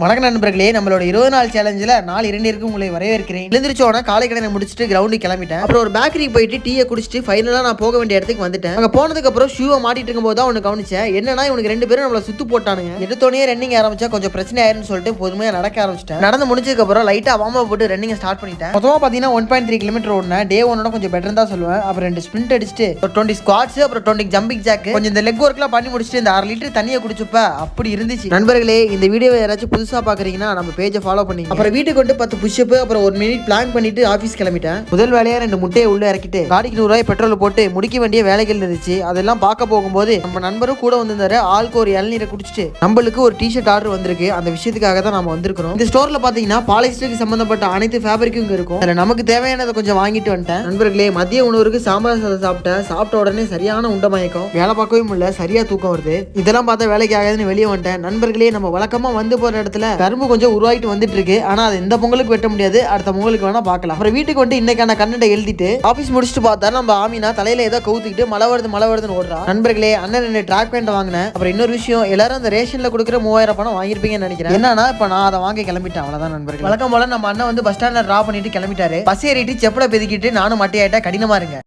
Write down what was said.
வணக்கம் நண்பர்களே, நம்மளோட 20 நாள் சேலஞ்சில் நாள் 2 உங்களை வரவேற்கிறேன். எழுந்திரிச்சோன்னா காலை கடனை முடிச்சுட்டு கிரவுண்டுக்கு கிளம்பிட்டேன். அப்புறம் ஒரு பேக்கரிக்கு போயிட்டு டீயை குடிச்சிட்டு ஃபைனலாக நான் போக வேண்டிய இடத்துக்கு வந்துட்டேன். அங்கே போனதுக்கப்புறம் ஷூவை மாட்டிட்டு இருக்கும்போது தான் ஒன்று கவனிச்சேன். என்னன்னா இவனுக்கு 2 பேரும் நம்மளை சுத்து போட்டானுங்க. எடுத்தோடனே ரன்னிங் ஆரம்பிச்சா கொஞ்சம் பிரச்சனை ஆயிருன்னு சொல்லிட்டு பொறுமையாக நடக்க ஆரம்பிச்சிட்டேன். நடந்து முடிச்சதுக்கப்புறம் லைட்டாக வார்ம் அப் போட்டு ரன்னிங் ஸ்டார்ட் பண்ணிட்டேன். மொத்தமாக பார்த்தீங்கன்னா 1.3 கிலோமீட்டர் ஓடினேன். டே 1 கொஞ்சம் பெட்டர் தான் சொல்லுவேன். அப்புறம் 2 ஸ்பிரிண்ட் அடிச்சுட்டு 20 ஸ்குவாட்ஸ் அப்புறம் 20 ஜம்பிங் ஜாக் கொஞ்சம் இந்த லெக் ஒர்க்லாம் பண்ணி முடிச்சுட்டு இந்த 1/2 லிட்டர் தண்ணியை குடிச்சுப்ப அப்படி இருந்துச்சு. நண்பர்களே, இந்த வீடியோவை யாராச்சும் புதுசாக பார்க்குறீங்கன்னா நம்ம பேஜை ஃபாலோ பண்ணி அப்புறம் வீட்டுக்கு வந்து 10 புஷ்அப் அப்புறம் 1 மினிட் பிளான் பண்ணிட்டு ஆஃபீஸ் கிளம்பிட்டேன். முதல் வேலையா 2 முட்டையை உள்ள இறக்கிட்டு காடிக்கு 100 ரூபாய் பெட்ரோல் போட்டு முடிக்க வேண்டிய வேலைகள் இருந்துச்சு. அதெல்லாம் பார்க்க போகும்போது நம்ம நண்பரும் கூட வந்திருந்தாரு. ஆளுக்கு ஒரு இளநீரை குடிச்சிட்டு நம்மளுக்கு ஒரு டிஷர்ட் ஆர்டர் வந்திருக்கு. அந்த விஷயத்துக்காக தான் நம்ம வந்திருக்கிறோம். இந்த ஸ்டோர்ல பாத்தீங்கன்னா பாலிஸ்டருக்கு சம்பந்தப்பட்ட அனைத்து ஃபேப்ரிக்கும் இங்க இருக்கும். அதுல நமக்கு தேவையானதை கொஞ்சம் வாங்கிட்டு வந்துட்டேன். நண்பர்களே, மதிய உணவுக்கு சாம்பார் சாதம் சாப்பிட்ட உடனே சரியான உண்டமயக்கம், வேலை பார்க்கவே முடியல, சரியா தூக்கம் வருது. இதெல்லாம் பார்த்தா வேலைக்கு ஆகாதுன்னு வெளியே வந்துட்டேன். நண்பர்களே, நம்ம வழக்கமா வந்து போற இடத்துல கரும்பு கொஞ்சம் உருவாகிட்டு வந்துட்டு இருக்கு. ஆனா அது இந்த பொங்கலுக்கு வெட்ட முடியாது, அடுத்த பொங்கலுக்கு வேணா பார்க்கலாம். அப்புறம் வீட்டுக்கு வந்து இன்னைக்கான கண்டென்ட் எழுதிட்டு ஆபீஸ் முடிச்சுட்டு பார்த்தா நம்ம ஆமினா தலையில ஏதோ கவுத்துக்கிட்டு மழை வருதுன்னு ஓடுறா. நண்பர்களே, அண்ணன் 2 ட்ராக் பேண்ட் வாங்கினேன். அப்புறம் இன்னொரு விஷயம், எல்லாரும் அந்த ரேஷன்ல கொடுக்குற 3000 பணம் வாங்கிருப்பீங்கன்னு நினைக்கிறேன். என்னன்னா இப்ப நான் அதை வாங்க கிளம்பிட்டேன். அவ்வளவுதான் நண்பர்கள். வழக்கம் போல நம்ம அண்ணன் வந்து பஸ் ஸ்டாண்ட்ல டிராப் பண்ணிட்டு கிளம்பிட்டாரு. பஸ் ஏறிட்டு செப்பலை பெதுக்கிட்டு நானும் மட்டையாயிட்டா. கடினமா இருங்க.